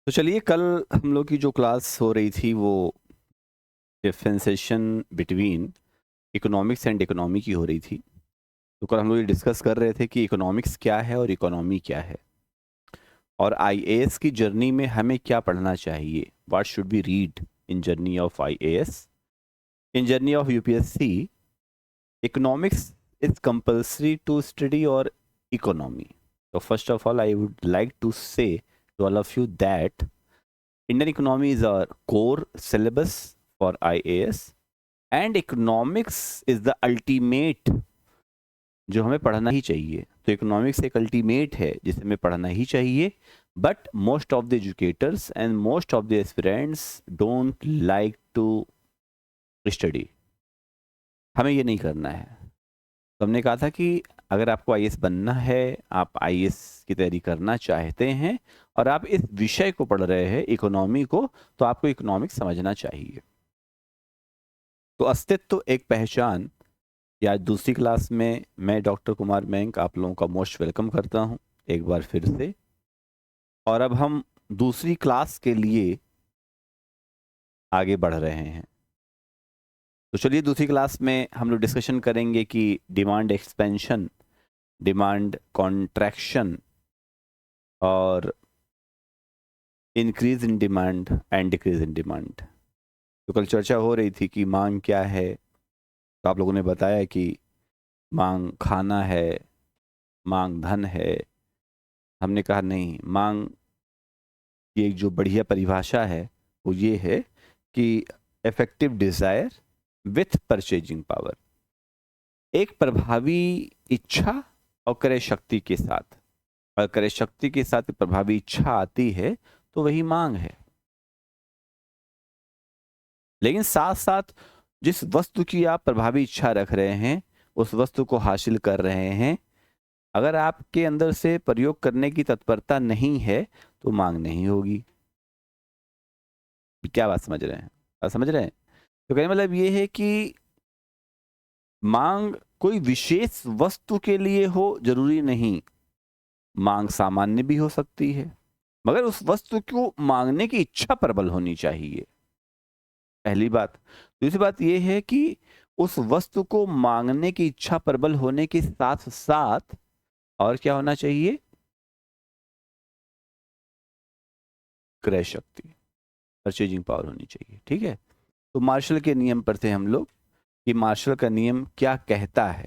तो चलिए, कल हम लोग की जो क्लास हो रही थी वो differentiation between economics and economy की हो रही थी। तो कल हम लोग ये डिस्कस कर रहे थे कि इकोनॉमिक्स क्या है और इकोनॉमी क्या है, और आईएएस की जर्नी में हमें क्या पढ़ना चाहिए। What should be read in journey of IAS, in journey of UPSC. Economics is compulsory to study और इकोनॉमी। तो first of all I would like to say to all of you that Indian economy is a core syllabus for IAS, and economics is the ultimate जो हमें पढ़ना ही चाहिए। तो economics एक ultimate है जिसे हमें पढ़ना ही चाहिए, but most of the educators and most of the aspirants don't like to study. हमें ये नहीं करना है। तो हमने कहा था कि अगर आपको आईएएस बनना है, आप आईएएस की तैयारी करना चाहते हैं और आप इस विषय को पढ़ रहे हैं, इकोनॉमी को, तो आपको इकोनॉमिक्स समझना चाहिए। तो अस्तित्व एक पहचान, या दूसरी क्लास में मैं डॉक्टर कुमार मयंक आप लोगों का मोस्ट वेलकम करता हूं एक बार फिर से। और अब हम दूसरी क्लास के लिए आगे बढ़ रहे हैं। तो चलिए, दूसरी क्लास में हम लोग डिस्कशन करेंगे कि डिमांड एक्सपेंशन, डिमांड कॉन्ट्रैक्शन और increase in demand and decrease in demand. तो कल चर्चा हो रही थी कि मांग क्या है। तो आप लोगों ने बताया कि मांग खाना है, मांग धन है। हमने कहा नहीं, मांग की एक जो बढ़िया परिभाषा है वो ये है कि effective desire with purchasing power. एक प्रभावी इच्छा और क्रय शक्ति के साथ, और क्रय शक्ति के साथ प्रभावी इच्छा आती है तो वही मांग है। लेकिन साथ साथ जिस वस्तु की आप प्रभावी इच्छा रख रहे हैं, उस वस्तु को हासिल कर रहे हैं, अगर आपके अंदर से प्रयोग करने की तत्परता नहीं है तो मांग नहीं होगी। क्या बात समझ रहे हैं? बात समझ रहे हैं? तो कहने मतलब ये है कि मांग कोई विशेष वस्तु के लिए हो जरूरी नहीं। मांग सामान्य भी हो सकती है, मगर उस वस्तु को मांगने की इच्छा प्रबल होनी चाहिए, पहली बात। दूसरी बात यह है कि उस वस्तु को मांगने की इच्छा प्रबल होने के साथ साथ और क्या होना चाहिए? क्रय शक्ति, परचेजिंग पावर होनी चाहिए। ठीक है। तो मार्शल के नियम पर थे हम लोग कि मार्शल का नियम क्या कहता है।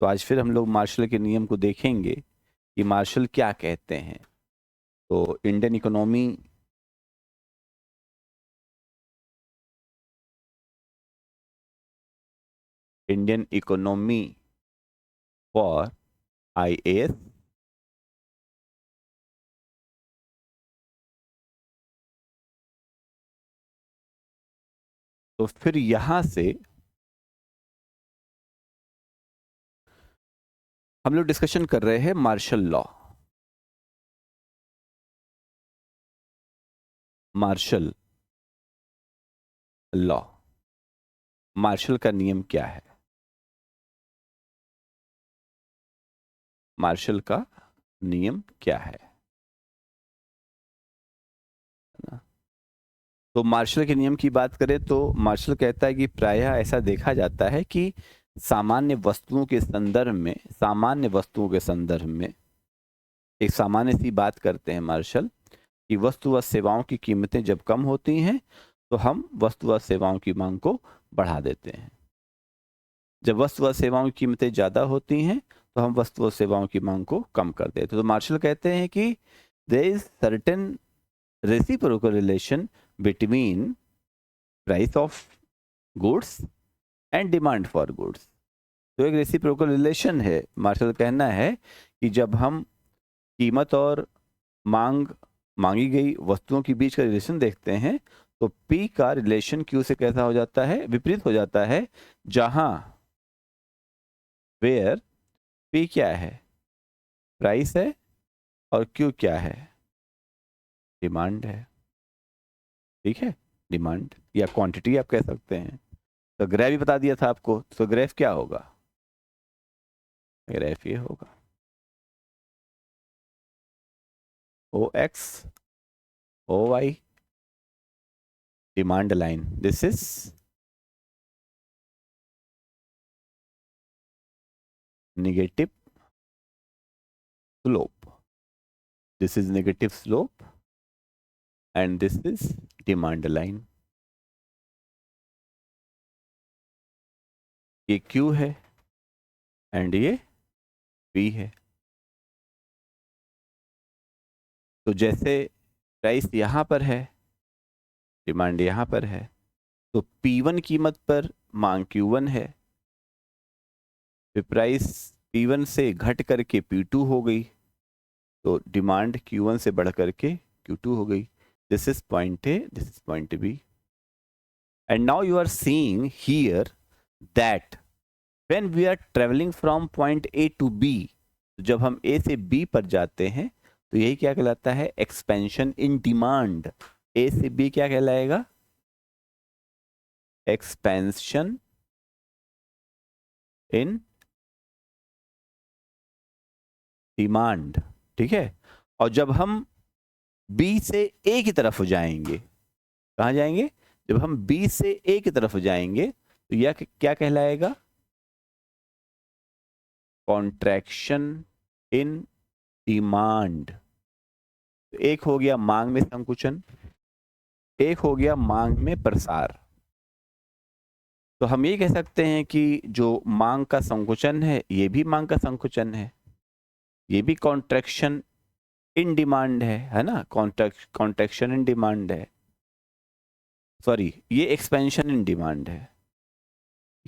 तो आज फिर हम लोग मार्शल के नियम को देखेंगे कि मार्शल क्या कहते हैं। तो इंडियन इकोनॉमी फॉर आईएएस, तो फिर यहां से हम लोग डिस्कशन कर रहे हैं Marshall law. Marshall law, Marshall का नियम क्या है? मार्शल का नियम क्या है ना? तो मार्शल के नियम की बात करें तो मार्शल कहता है कि प्रायः ऐसा देखा जाता है कि सामान्य वस्तुओं के संदर्भ में, सामान्य वस्तुओं के संदर्भ में एक सामान्य सी बात करते हैं मार्शल कि वस्तु व सेवाओं की कीमतें जब कम होती हैं तो हम वस्तु व सेवाओं की मांग को बढ़ा देते हैं। जब वस्तु व सेवाओं की कीमतें ज़्यादा होती हैं तो हम वस्तु व सेवाओं की मांग को कम कर देते हैं। तो मार्शल कहते हैं कि there is certain reciprocal relation between price of goods and demand for goods. तो एक रेसिप्रोकल रिलेशन है। मार्शल कहना है कि जब हम कीमत और मांग, मांगी गई वस्तुओं के बीच का रिलेशन देखते हैं तो पी का रिलेशन क्यू से कैसा हो जाता है? विपरीत हो जाता है। जहां वेयर पी क्या है? प्राइस है, और क्यू क्या है? डिमांड है। ठीक है, डिमांड या क्वांटिटी आप कह सकते हैं। तो ग्राफ भी बता दिया था आपको। तो ग्राफ क्या होगा? ग्राफ ये होगा O X O Y demand line, this is negative slope, this is negative slope and this is demand line. ये Q है एंड ये P है। तो जैसे प्राइस यहाँ पर है, डिमांड यहाँ पर है, तो P1 कीमत पर मांग Q1 है, फिर प्राइस P1 से घट करके P2 हो गई, तो डिमांड Q1 से बढ़ करके Q2 हो गई। This is point A, this is point B, and now you are seeing here that when we are traveling from point A to B, जब हम A से B पर जाते हैं तो यही क्या कहलाता है, एक्सपेंशन इन डिमांड। A से B क्या कहलाएगा, एक्सपेंशन इन डिमांड, ठीक है। और जब हम B से A की तरफ जाएंगे, कहाँ जाएंगे, जब हम B से A की तरफ जाएंगे तो यह क्या कहलाएगा, कॉन्ट्रैक्शन इन डिमांड। एक हो गया मांग में संकुचन, एक हो गया मांग में प्रसार। तो हम ये कह सकते हैं कि जो मांग का संकुचन है ये भी मांग का संकुचन है, ये भी कॉन्ट्रैक्शन इन डिमांड है ना, कॉन्ट्रैक्शन इन डिमांड है, सॉरी ये एक्सपेंशन इन डिमांड है।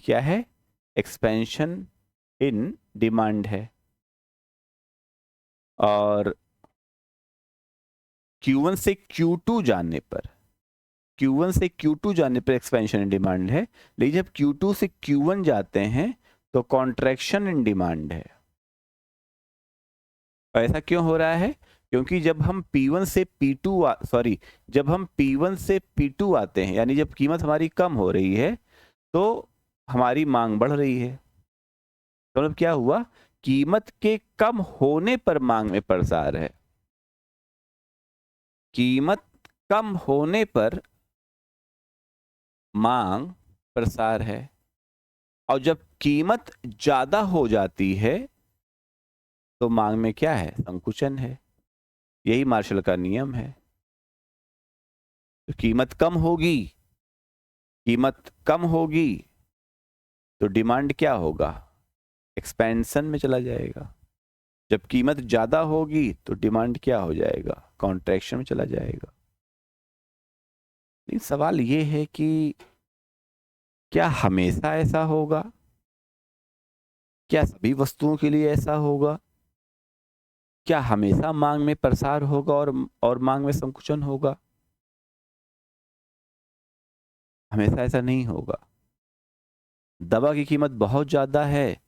क्या है, एक्सपेंशन इन डिमांड है। और Q1 से Q2 जाने पर, Q1 से Q2 जाने पर एक्सपेंशन इन डिमांड है, लेकिन जब Q2 से Q1 जाते हैं तो कॉन्ट्रैक्शन इन डिमांड है। ऐसा क्यों हो रहा है, क्योंकि जब हम P1 से P2 सॉरी जब हम P1 से P2 आते हैं, यानी जब कीमत हमारी कम हो रही है तो हमारी मांग बढ़ रही है। तो मतलब क्या हुआ, कीमत के कम होने पर मांग में प्रसार है, कीमत कम होने पर मांग प्रसार है। और जब कीमत ज्यादा हो जाती है तो मांग में क्या है, संकुचन है। यही मार्शल का नियम है। तो कीमत कम होगी, कीमत कम होगी तो डिमांड क्या होगा, एक्सपेंशन में चला जाएगा। जब कीमत ज्यादा होगी तो डिमांड क्या हो जाएगा, कॉन्ट्रैक्शन में चला जाएगा। लेकिन सवाल ये है कि क्या हमेशा ऐसा होगा, क्या सभी वस्तुओं के लिए ऐसा होगा, क्या हमेशा मांग में प्रसार होगा और मांग में संकुचन होगा? हमेशा ऐसा नहीं होगा। दवा की कीमत बहुत ज्यादा है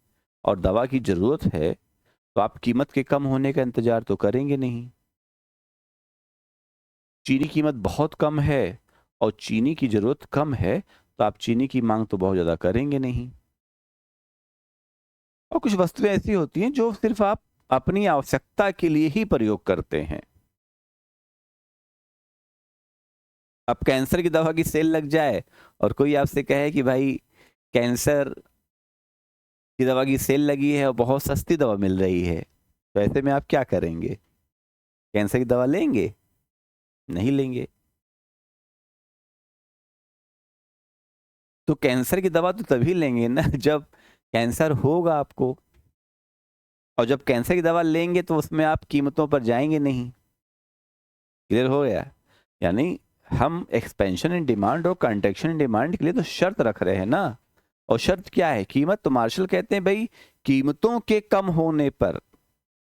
और दवा की जरूरत है तो आप कीमत के कम होने का इंतजार तो करेंगे नहीं। चीनी कीमत बहुत कम है और चीनी की जरूरत कम है तो आप चीनी की मांग तो बहुत ज्यादा करेंगे नहीं। और कुछ वस्तुएं ऐसी होती हैं जो सिर्फ आप अपनी आवश्यकता के लिए ही प्रयोग करते हैं। अब कैंसर की दवा की सेल लग जाए और कोई आपसे कहे कि भाई कैंसर की दवा की सेल लगी है और बहुत सस्ती दवा मिल रही है, तो ऐसे में आप क्या करेंगे, कैंसर की दवा लेंगे? नहीं लेंगे। तो कैंसर की दवा तो तभी लेंगे ना जब कैंसर होगा आपको, और जब कैंसर की दवा लेंगे तो उसमें आप कीमतों पर जाएंगे नहीं। क्लियर हो गया? यानी हम एक्सपेंशन इन डिमांड और कंट्रैक्शन इन डिमांड के लिए तो शर्त रख रहे हैं ना, और शर्त क्या है, कीमत। तो मार्शल कहते हैं भाई कीमतों के कम होने पर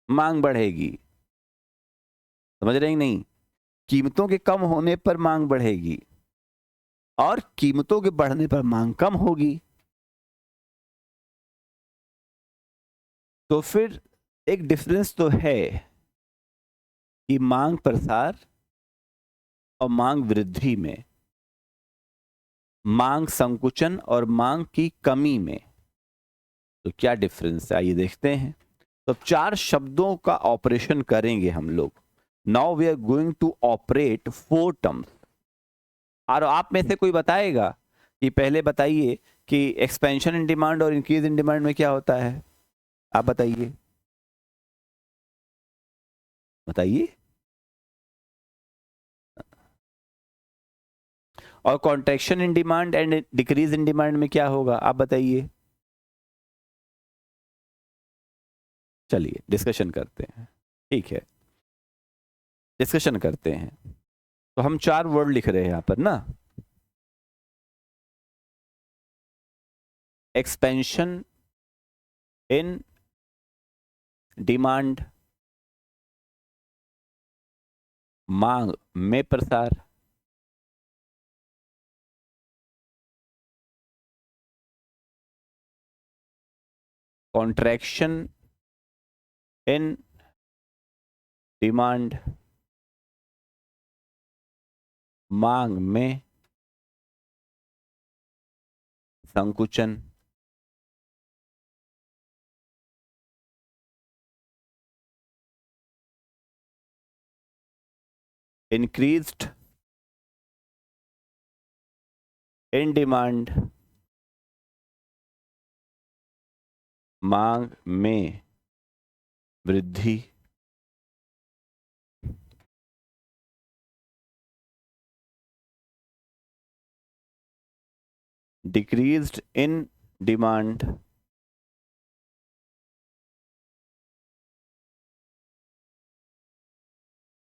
मांग बढ़ेगी। समझ रहे हैं नहीं, कीमतों के कम होने पर मांग बढ़ेगी और कीमतों के बढ़ने पर मांग कम होगी। तो फिर एक डिफरेंस तो है कि मांग प्रसार और मांग वृद्धि में, मांग संकुचन और मांग की कमी में तो क्या डिफरेंस है, आइए देखते हैं। तो 4 शब्दों का ऑपरेशन करेंगे हम लोग। Now we are going to operate 4 terms. और आप में से कोई बताएगा कि पहले बताइए कि एक्सपेंशन इन डिमांड और इंक्रीज इन डिमांड में क्या होता है? आप बताइए, बताइए। और contraction in demand and decrease in demand में क्या होगा? आप बताइए। चलिए डिस्कशन करते हैं, ठीक है, डिस्कशन करते हैं। तो हम 4 वर्ड लिख रहे हैं यहां पर ना, एक्सपेंशन इन डिमांड, मांग में प्रसार, कॉन्ट्रैक्शन इन डिमांड, मांग में संकुचन, इंक्रीज्ड इन डिमांड, मांग में वृद्धि, डिक्रीज्ड इन डिमांड,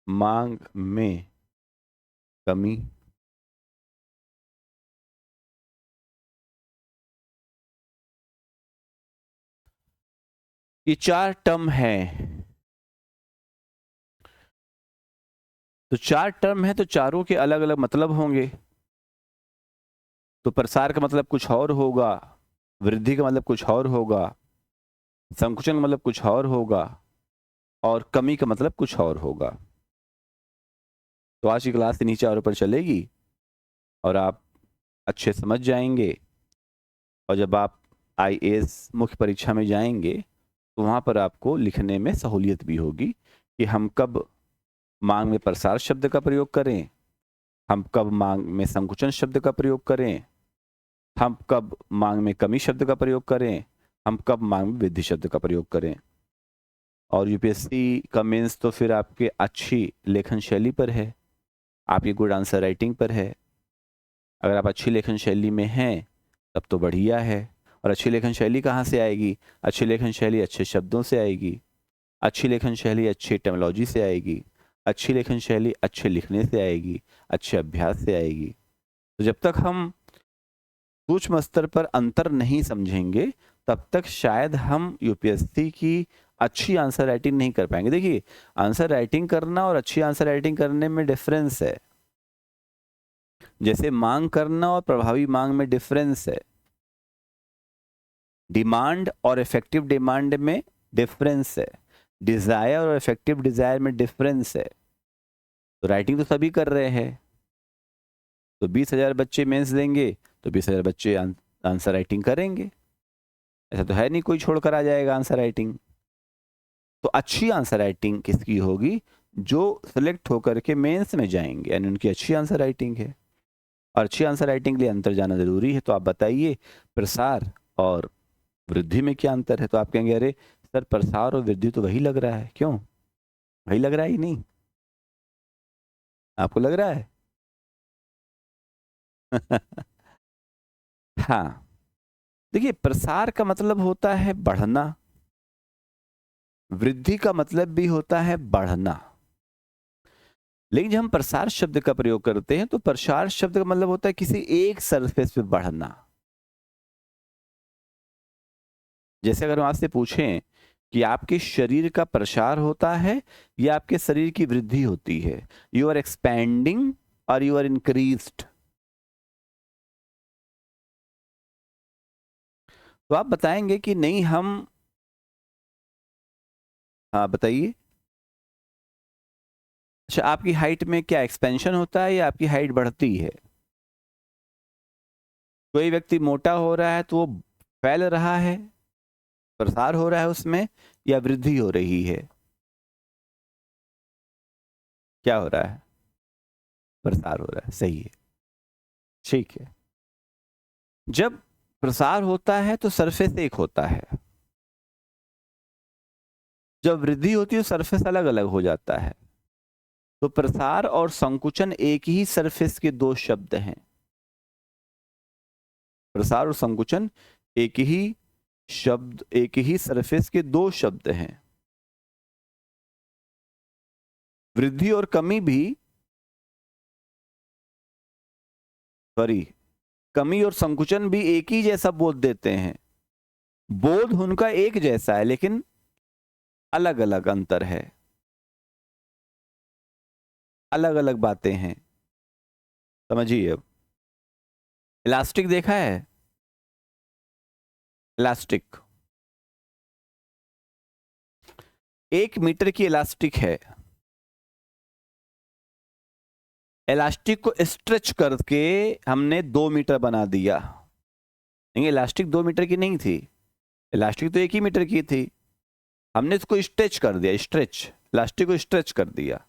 मांग में कमी। ये 4 टर्म है। तो 4 टर्म है तो चारों के अलग अलग मतलब होंगे। तो प्रसार का मतलब कुछ और होगा, वृद्धि का मतलब कुछ और होगा, संकुचन का मतलब कुछ और होगा, और कमी का मतलब कुछ और होगा। तो आज की क्लास से नीचे और ऊपर चलेगी और आप अच्छे समझ जाएंगे। और जब आप आईएएस मुख्य परीक्षा में जाएंगे तो वहाँ पर आपको लिखने में सहूलियत भी होगी कि हम कब मांग में प्रसार शब्द का प्रयोग करें, हम कब मांग में संकुचन शब्द का प्रयोग करें, हम कब मांग में कमी शब्द का प्रयोग करें, हम कब मांग में वृद्धि शब्द का प्रयोग करें। और यूपीएससी का मेंस तो फिर आपके अच्छी लेखन शैली पर है, आपकी गुड आंसर राइटिंग पर है। अगर आप अच्छी लेखन शैली में हैं तब तो बढ़िया है। और अच्छी लेखन शैली कहाँ से आएगी? अच्छी लेखन शैली अच्छे शब्दों से आएगी, अच्छी लेखन शैली अच्छी टेक्नोलॉजी से आएगी, अच्छी लेखन शैली अच्छे लिखने से आएगी, अच्छे अभ्यास से आएगी। तो जब तक हम सूक्ष्म स्तर पर अंतर नहीं समझेंगे तब तक शायद हम यूपीएससी की अच्छी आंसर राइटिंग नहीं कर पाएंगे। देखिए, आंसर राइटिंग करना और अच्छी आंसर राइटिंग करने में डिफरेंस है, जैसे मांग करना और प्रभावी मांग में डिफरेंस है, डिमांड और इफेक्टिव डिमांड में डिफरेंस है, डिजायर और इफेक्टिव डिजायर में डिफरेंस है। तो राइटिंग तो सभी कर रहे हैं। तो 20,000 बच्चे मेंस देंगे तो 20,000 बच्चे आंसर राइटिंग करेंगे। ऐसा तो है नहीं कोई छोड़कर आ जाएगा आंसर राइटिंग। तो अच्छी आंसर राइटिंग किसकी होगी? जो सिलेक्ट होकर के मेंस में जाएंगे, यानी उनकी अच्छी आंसर राइटिंग है। और अच्छी आंसर राइटिंग के लिए अंतर जाना जरूरी है। तो आप बताइए प्रसार और वृद्धि में क्या अंतर है? तो आप कहेंगे अरे सर, प्रसार और वृद्धि तो वही लग रहा है। क्यों वही लग रहा है? ही नहीं, आपको लग रहा है? हाँ, देखिए, प्रसार का मतलब होता है बढ़ना, वृद्धि का मतलब भी होता है बढ़ना। लेकिन जब हम प्रसार शब्द का प्रयोग करते हैं तो प्रसार शब्द का मतलब होता है किसी एक सरफेस पे बढ़ना। जैसे अगर हम आपसे पूछें कि आपके शरीर का प्रसार होता है या आपके शरीर की वृद्धि होती है, यू आर एक्सपैंडिंग और यू आर इंक्रीज्ड, तो आप बताएंगे कि नहीं हम। हाँ बताइए। अच्छा, आपकी हाइट में क्या एक्सपेंशन होता है या आपकी हाइट बढ़ती है? कोई व्यक्ति मोटा हो रहा है तो वो फैल रहा है, प्रसार हो रहा है उसमें, या वृद्धि हो रही है? क्या हो रहा है? प्रसार हो रहा है, सही है, ठीक है। जब प्रसार होता है तो सरफेस एक होता है, जब वृद्धि होती है तो सरफेस अलग अलग हो जाता है। तो प्रसार और संकुचन एक ही सरफेस के दो शब्द हैं। प्रसार और संकुचन एक ही शब्द, एक ही सरफेस के दो शब्द हैं। वृद्धि और कमी भी, सॉरी, कमी और संकुचन भी एक ही जैसा बोध देते हैं। बोध उनका एक जैसा है लेकिन अलग अलग अंतर है, अलग अलग बातें हैं। समझिए अब, इलास्टिक देखा है? इलास्टिक, 1 मीटर की इलास्टिक है। इलास्टिक को स्ट्रेच करके हमने 2 मीटर बना दिया। नहीं, इलास्टिक 2 मीटर की नहीं थी, इलास्टिक तो 1 ही मीटर की थी। हमने इसको स्ट्रेच कर दिया, स्ट्रेच, इलास्टिक को स्ट्रेच कर दिया।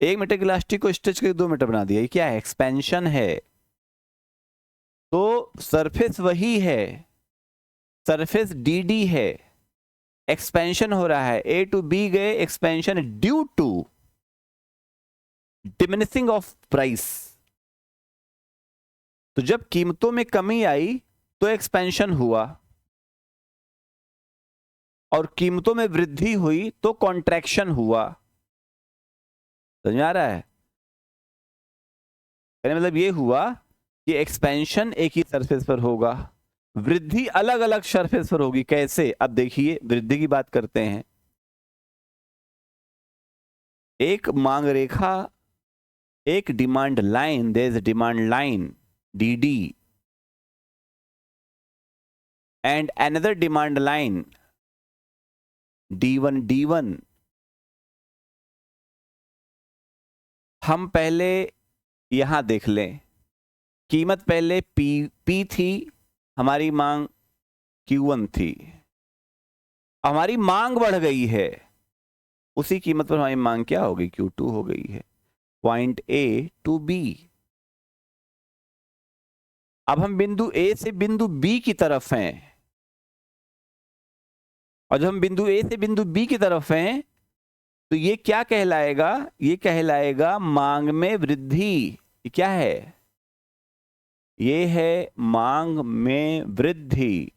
1 मीटर की इलास्टिक को स्ट्रेच करके 2 मीटर बना दिया। ये क्या है? एक्सपेंशन है। तो सरफेस वही है, सरफेस डी डी है, एक्सपेंशन हो रहा है, ए टू बी गए, expansion due to diminishing of price. तो जब कीमतों में कमी आई तो एक्सपेंशन हुआ, और कीमतों में वृद्धि हुई तो कॉन्ट्रैक्शन हुआ। समझ में आ रहा है? मतलब ये हुआ कि एक्सपेंशन एक ही सरफेस पर होगा, वृद्धि अलग अलग सरफेस पर होगी। कैसे? अब देखिए, वृद्धि की बात करते हैं। एक मांग रेखा, एक demand line, there is demand line D D and another demand line D1 D1। हम पहले यहां देख लें, कीमत पहले P थी, हमारी मांग Q1 थी। हमारी मांग बढ़ गई है, उसी कीमत पर हमारी मांग क्या हो गई? Q2 हो गई है, पॉइंट A टू B। अब हम बिंदु A से बिंदु B की तरफ हैं, और जब हम बिंदु A से बिंदु B की तरफ हैं तो ये क्या कहलाएगा? ये कहलाएगा मांग में वृद्धि। ये क्या है? ये है मांग में वृद्धि।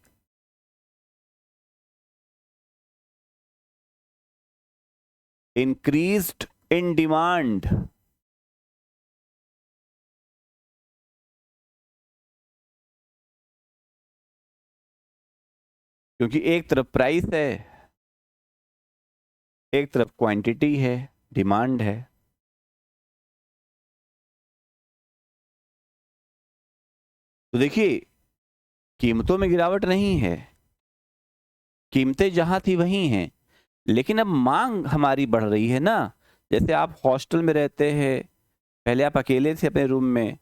Increased in demand. क्योंकि एक तरफ प्राइस है, एक तरफ क्वांटिटी है, डिमांड है। तो देखिए, कीमतों में गिरावट नहीं है, कीमतें जहां थी वहीं हैं, लेकिन अब मांग हमारी बढ़ रही है ना। जैसे आप हॉस्टल में रहते हैं, पहले आप अकेले थे अपने रूम में,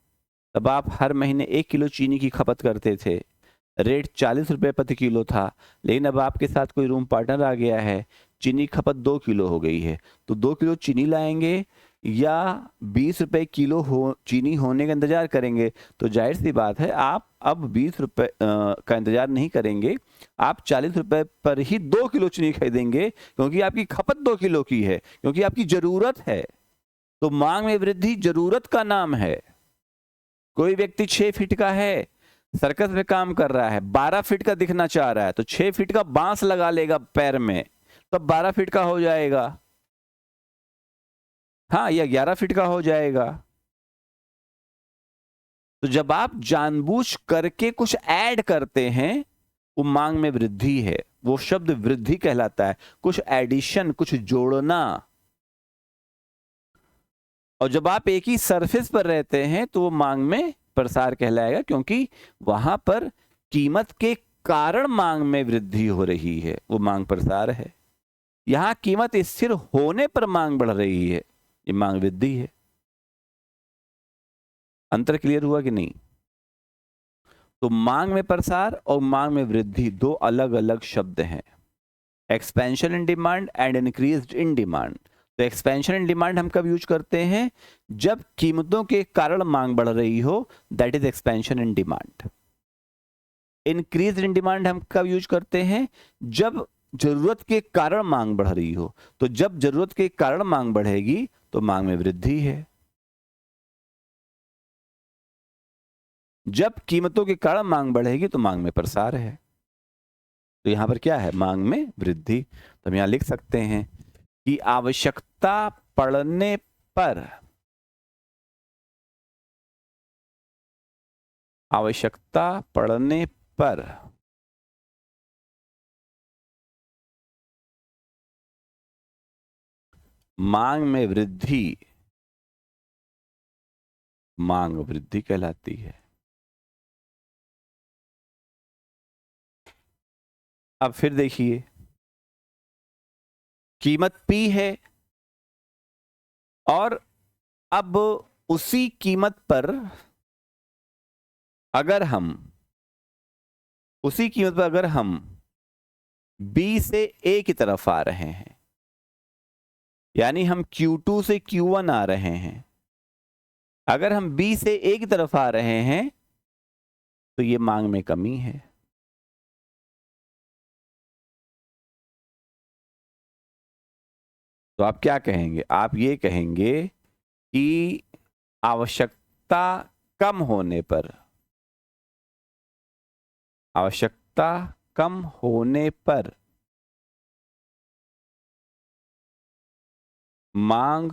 तब आप हर महीने 1 किलो चीनी की खपत करते थे, रेट 40 रुपये प्रति किलो था। लेकिन अब आपके साथ कोई रूम पार्टनर आ गया है, चीनी की खपत 2 किलो हो गई है, तो 2 किलो चीनी लाएंगे या 20 रुपये किलो चीनी होने का इंतजार करेंगे? तो जाहिर सी बात है, आप अब 20 रुपये का इंतजार नहीं करेंगे, आप 40 रुपये पर ही 2 किलो चीनी खरीदेंगे, क्योंकि आपकी खपत 2 किलो की है, क्योंकि आपकी जरूरत है। तो मांग में वृद्धि जरूरत का नाम है। कोई व्यक्ति 6 फीट का है, सर्कस में काम कर रहा है, 12 फीट का दिखना चाह रहा है, तो 6 फीट का बांस लगा लेगा पैर में, तब 12 फीट का हो जाएगा। हाँ, या 11 फीट का हो जाएगा। तो जब आप जानबूझ करके कुछ ऐड करते हैं, वो मांग में वृद्धि है, वो शब्द वृद्धि कहलाता है। कुछ एडिशन, कुछ जोड़ना। और जब आप एक ही सरफेस पर रहते हैं तो वो मांग में प्रसार कहलाएगा, क्योंकि वहां पर कीमत के कारण मांग में वृद्धि हो रही है, वो मांग प्रसार है। यहां कीमत स्थिर होने पर मांग बढ़ रही है, ये मांग वृद्धि है। अंतर क्लियर हुआ कि नहीं? तो मांग में प्रसार और मांग में वृद्धि दो अलग अलग शब्द हैं। Expansion in demand and increased in demand, तो एक्सपेंशन इन डिमांड हम कब यूज करते हैं? जब कीमतों के कारण मांग बढ़ रही हो, that is expansion in demand. Increase in demand हम कब यूज करते हैं? जब जरूरत के कारण मांग बढ़ रही हो। तो जब जरूरत के कारण मांग बढ़ेगी तो मांग में वृद्धि है। जब कीमतों के कारण मांग बढ़ेगी तो मांग में प्रसार है। तो यहां पर क्या है? मांग में वृद्धि। तो हम यहां लिख सकते हैं कि आवश्यकता पड़ने पर, आवश्यकता पड़ने पर मांग में वृद्धि, मांग वृद्धि कहलाती है। अब फिर देखिए, कीमत P है और अब उसी कीमत पर अगर हम, उसी कीमत पर अगर हम B से A की तरफ आ रहे हैं, यानी हम Q2 से Q1 आ रहे हैं, अगर हम B से A की तरफ आ रहे हैं तो ये मांग में कमी है। तो आप क्या कहेंगे? आप ये कहेंगे कि आवश्यकता कम होने पर, आवश्यकता कम होने पर मांग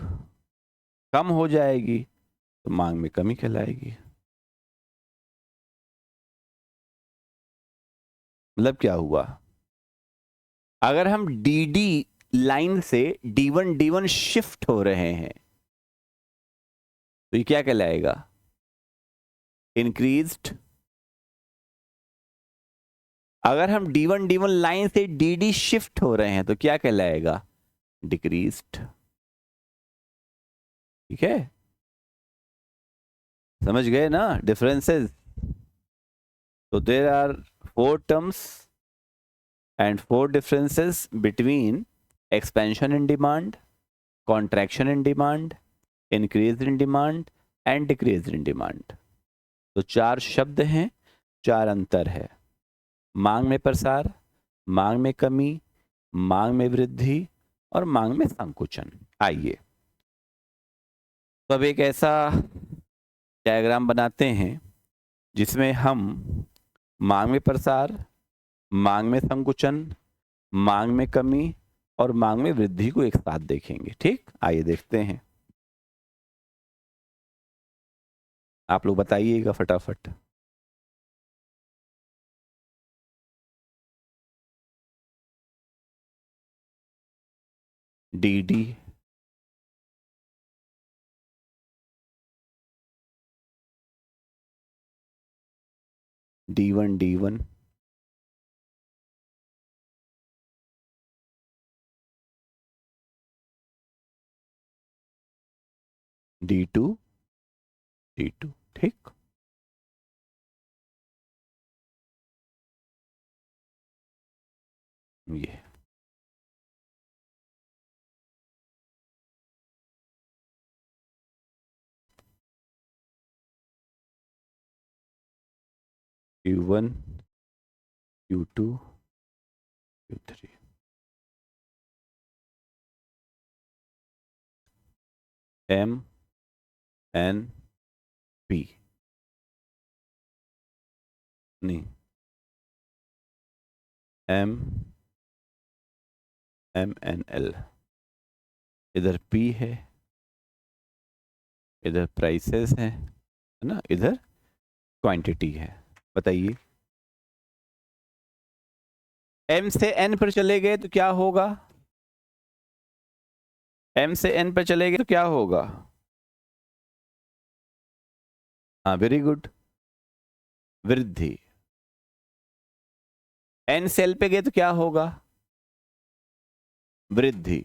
कम हो जाएगी तो मांग में कमी कहलाएगी। मतलब क्या हुआ? अगर हम डी लाइन से D1 शिफ्ट हो रहे हैं तो ये क्या कहलाएगा? इंक्रीज्ड। अगर हम D1 लाइन से DD शिफ्ट हो रहे हैं तो क्या कहलाएगा? डिक्रीज्ड। ठीक है, समझ गए ना डिफरेंसेस? तो there are 4 terms and 4 differences between expansion in demand, contraction in demand, increase in demand and decrease in demand। तो 4 शब्द हैं, 4 अंतर है। मांग में प्रसार, मांग में कमी, मांग में वृद्धि और मांग में संकुचन। आइए तो अब एक ऐसा डायग्राम बनाते हैं जिसमें हम मांग में प्रसार, मांग में संकुचन, मांग में कमी और मांग में वृद्धि को एक साथ देखेंगे। ठीक, आइए देखते हैं। आप लोग बताइएगा फटाफट। DD, D1, D2, D2। ठीक, ये Q1, Q2, Q3, M, N, P, नहीं, M, M, N, L। इधर P है, इधर प्राइसेस है ना, इधर क्वांटिटी है। बताइए, M से N पर चले गए तो क्या होगा? M से N पर चले गए तो क्या होगा? हाँ, वेरी गुड, वृद्धि। N से L पे गए तो क्या होगा? वृद्धि।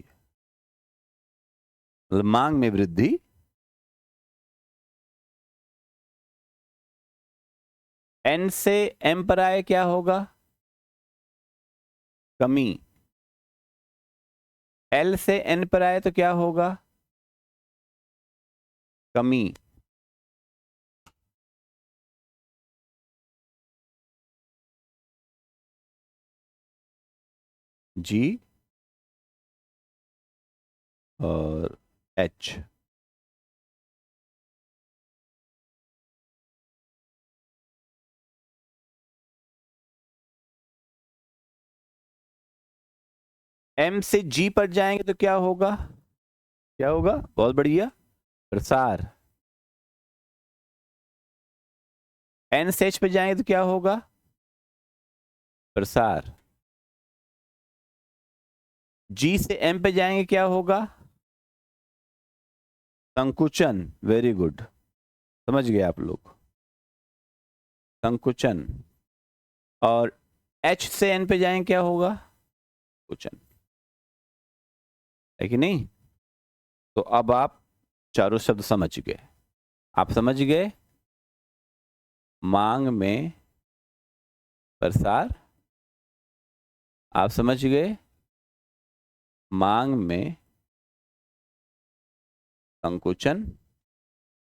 मतलब मांग में वृद्धि, N से M पर आए क्या होगा? कमी। एल से एन पर आए तो क्या होगा? कमी। जी और एच। एम से जी पर जाएंगे तो क्या होगा? क्या होगा? बहुत बढ़िया, प्रसार। एन से एच पे जाएंगे तो क्या होगा? प्रसार। जी से एम पे जाएंगे क्या होगा? संकुचन। वेरी गुड, समझ गए आप लोग, संकुचन। और एच से एन पे जाएंगे क्या होगा? कुचन, है कि नहीं? तो अब आप चारों शब्द समझ गए। आप समझ गए मांग में प्रसार, आप समझ गए मांग में संकुचन,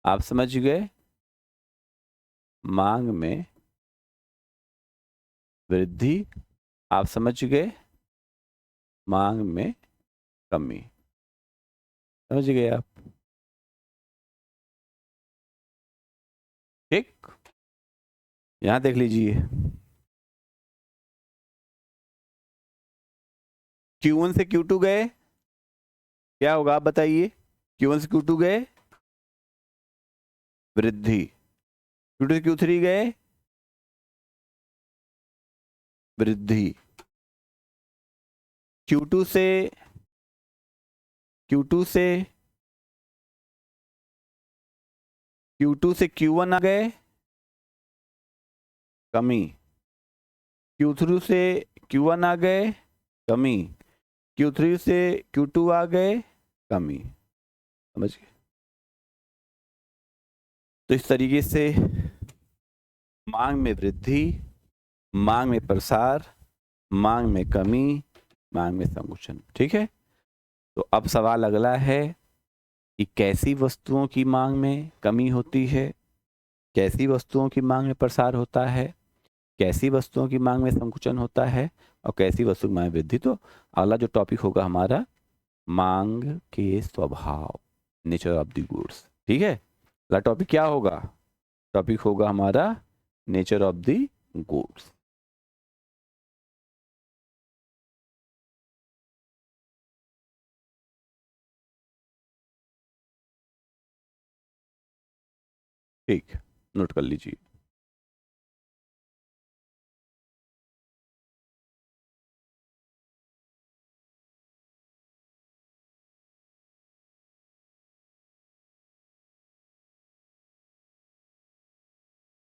आप समझ गए मांग में वृद्धि, आप समझ गए मांग में कमी। समझ गए आप? ठीक, यहां देख लीजिए, Q1 से Q2 गए, क्या होगा आप बताइए? Q1 से Q2 गए, वृद्धि। Q2 से Q3 गए, वृद्धि। Q2 से Q2 से Q2 से Q1 आ गए, कमी। Q3 से Q1 आ गए, कमी। Q3 से Q2 आ गए, कमी। समझ गए? तो इस तरीके से मांग में वृद्धि, मांग में प्रसार, मांग में कमी, मांग में संकुचन। ठीक है, तो अब सवाल अगला है कि कैसी वस्तुओं की मांग में कमी होती है, कैसी वस्तुओं की मांग में प्रसार होता है, कैसी वस्तुओं की मांग में संकुचन होता है, और कैसी वस्तु की मांग में वृद्धि। तो अगला जो टॉपिक होगा हमारा, मांग के स्वभाव, नेचर ऑफ द गुड्स। ठीक है, अगला टॉपिक क्या होगा? टॉपिक होगा हमारा नेचर ऑफ द गुड्स। ठीक, नोट कर लीजिए।